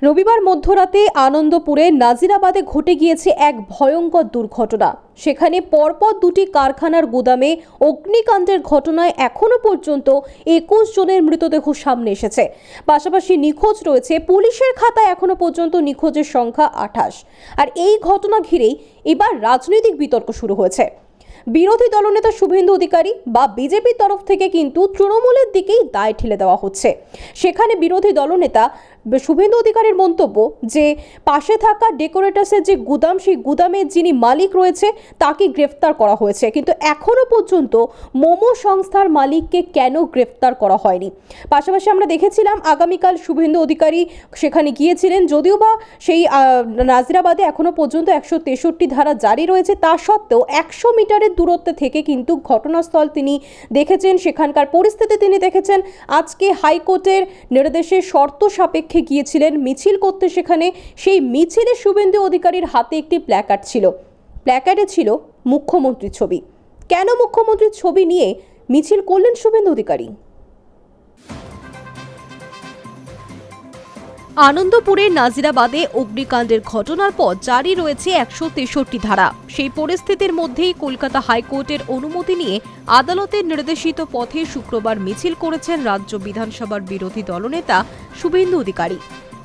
রবিবার মধ্যরাতে আনন্দপুরে নাজিরাবাদে ঘটে গিয়েছে এক ভয়ঙ্কর দুর্ঘটনা। সেখানে পরপর দুটি কারখানার গুদামে অগ্নিকাণ্ডের ঘটনায় এখনো পর্যন্ত 21 জনের মৃতদেহ সামনে এসেছে। পাশাপাশি নিখোঁজ রয়েছে। পুলিশের খাতায় এখনো পর্যন্ত নিখোঁজের সংখ্যা 28। আর এই ঘটনা ঘিরেই এবার রাজনৈতিক বিতর্ক শুরু হয়েছে। বিরোধী দলনেতা শুভেন্দু অধিকারী বা বিজেপির তরফ থেকে কিন্তু তৃণমূলের দিকেই দায় ঠেলে দেওয়া হচ্ছে। সেখানে বিরোধী দলনেতা শুভেন্দু অধিকারীর মন্তব্য যে পাশে থাকা ডেকোরেটার্সের যে গুদাম, সেই গুদামের যিনি মালিক রয়েছে তাকে গ্রেফতার করা হয়েছে, কিন্তু এখনো পর্যন্ত মোমো সংস্থার মালিককে কেন গ্রেফতার করা হয়নি। পাশাপাশি আমরা দেখেছিলাম আগামীকাল শুভেন্দু অধিকারী সেখানে গিয়েছিলেন, যদিও বা সেই নাজিরাবাদে এখনো পর্যন্ত 163 ধারা জারি রয়েছে, তা সত্ত্বেও 100 মিটারের দূরত্বে থেকে কিন্তু ঘটনাস্থল তিনি দেখেছেন, সেখানকার পরিস্থিতি তিনি দেখেছেন। আজকে হাইকোর্টের নির্দেশে শর্ত সাপেক্ষে গিয়েছিলেন মিছিল করতে। সেখানে সেই মিছিলে শুভেন্দু অধিকারীর হাতে একটি প্ল্যাকার্ড ছিল। প্ল্যাকার্ডে ছিল মুখ্যমন্ত্রীর ছবি। কেন মুখ্যমন্ত্রীর ছবি নিয়ে মিছিল করলেন শুভেন্দু অধিকারী? আনন্দপুরের নাজিরাবাদে অগ্নিকাণ্ডের ঘটনার পর জারি রয়েছে 163 ধারা। সেই পরিস্থিতির মধ্যেই কলকাতা হাইকোর্টের অনুমতি নিয়ে আদালতের নির্দেশিত পথে শুক্রবার মিছিল করেছেন রাজ্য বিধানসভার বিরোধী দলনেতা শুভেন্দু অধিকারী।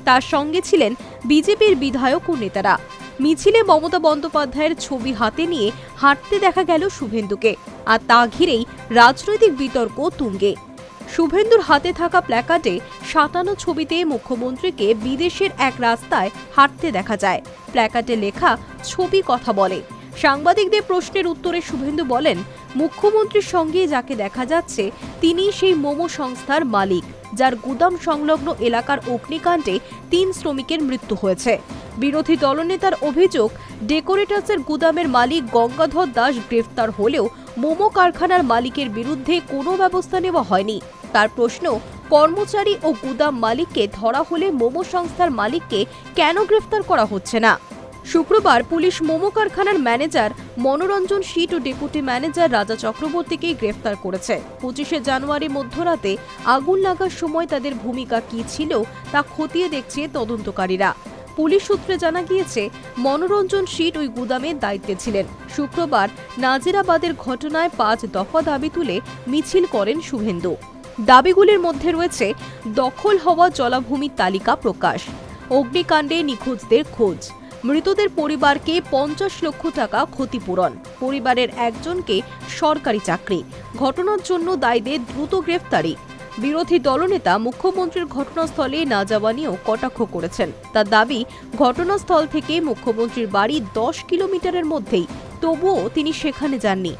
তার সঙ্গে ছিলেন বিজেপির বিধায়ক ও নেতারা। মিছিলে মমতা বন্দ্যোপাধ্যায়ের ছবি হাতে নিয়ে হাঁটতে দেখা গেল শুভেন্দুকে, আর তা ঘিরেই রাজনৈতিক বিতর্ক তুঙ্গে। শুভেন্দুর হাতে থাকা প্ল্যাকার্ডে 57 ছবিতে মুখ্যমন্ত্রীকে বিদেশের এক রাস্তায় হাঁটতে দেখা যায়। প্ল্যাকার্ডে লেখা ছবি কথা বলে। সাংবাদিকদের প্রশ্নের উত্তরে শুভেন্দু বলেন, মুখ্যমন্ত্রীর সঙ্গে যাকে দেখা যাচ্ছে তিনি সেই মোমো সংস্থার মালিক, যার গুদাম সংলগ্ন এলাকার অগ্নিকাণ্ডে 3 শ্রমিকের মৃত্যু হয়েছে। বিরোধী দলনেতার অভিযোগ, ডেকোরেটার্সের গুদামের মালিক গঙ্গাধর দাস গ্রেফতার হলেও মোমো কারখানার মালিকের বিরুদ্ধে কোনো ব্যবস্থা নেওয়া হয়নি। তার প্রশ্ন, কর্মচারী ও গুদাম মালিককে ধরা হলে মোমো সংস্থার মালিককে কেন গ্রেফতার করা হচ্ছে না? শুক্রবার পুলিশ মোমো কারখানার ম্যানেজার মনোরঞ্জন শীট ও ডেপুটি ম্যানেজার রাজা চক্রবর্তীকে গ্রেফতার করেছে। 25শে জানুয়ারি মধ্যরাতে আগুন লাগার সময় তাদের ভূমিকা কি ছিল তা খতিয়ে দেখছে তদন্তকারীরা। পুলিশ সূত্রে জানা গিয়েছে, মনোরঞ্জন শীট ওই গুদামের দায়িত্বে ছিলেন। শুক্রবার নাজিরাবাদের ঘটনায় 5 দফা দাবি তুলে মিছিল করেন শুভেন্দু। দাবিগুলির মধ্যে রয়েছে দখল হওয়া জলাভূমির তালিকা প্রকাশ, অগ্নিকাণ্ডে নিখোঁজদের খোঁজ, মৃতদের পরিবারকে 50 লক্ষ টাকা ক্ষতিপূরণ, পরিবারের একজনকে সরকারি চাকরি, ঘটনার জন্য দায়ীদের দ্রুত গ্রেফতারি। বিরোধী দলনেতা মুখ্যমন্ত্রীর ঘটনাস্থলে না যাওয়া নিয়েও কটাক্ষ করেছেন। তার দাবি, ঘটনাস্থল থেকে মুখ্যমন্ত্রীর বাড়ি 10 কিলোমিটারের মধ্যেই, তবুও তিনি সেখানে যাননি।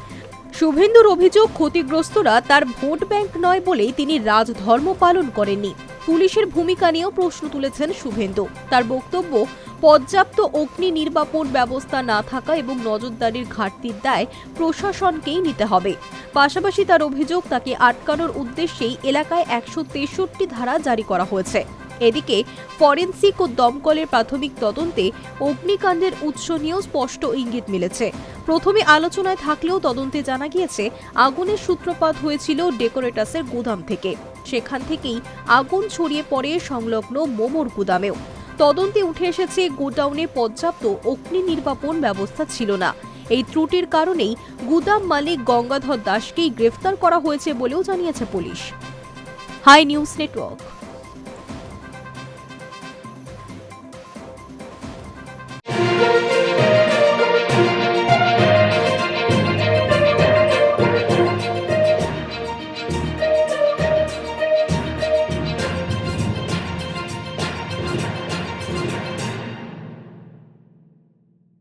শুভেন্দুর অভিযোগ, ক্ষতিগ্রস্তরা তার ভোট ব্যাংক নয় বলেই তিনি রাজধর্ম পালন করেননি। পুলিশের ভূমিকা নিয়েও প্রশ্ন তুলেছেন শুভেন্দু। তার বক্তব্য, পর্যাপ্ত অগ্নি নির্বাপন ব্যবস্থা না থাকা এবং নজরদারির ঘাটতির দায় প্রশাসনকেই নিতে হবে। পাশাপাশি তার অভিযোগ, তাকে আটকানোর উদ্দেশ্যেই এলাকায় 163 ধারা জারি করা হয়েছে। এদিকে ফরেনসিক ও দমকলের প্রাথমিক তদন্তে অগ্নিকাণ্ডের উৎস নিয়েও স্পষ্ট ইঙ্গিত মিলেছে। প্রথমে আলোচনায় থাকলেও তদন্তে জানা গিয়েছে আগুনের সূত্রপাত হয়েছিল ডেকোরেটার্সের গুদাম থেকে। সেখান থেকেই আগুন ছড়িয়ে পড়ে সংলগ্ন মোমোর গুদামেও। তদন্তে উঠে এসেছে গোডাউনে পর্যাপ্ত অগ্নি নির্বাপন ব্যবস্থা ছিল না। এই ত্রুটির কারণেই গুদাম মালিক গঙ্গাধর দাসকেই গ্রেফতার করা হয়েছে বলেও জানিয়েছে পুলিশ। High news network.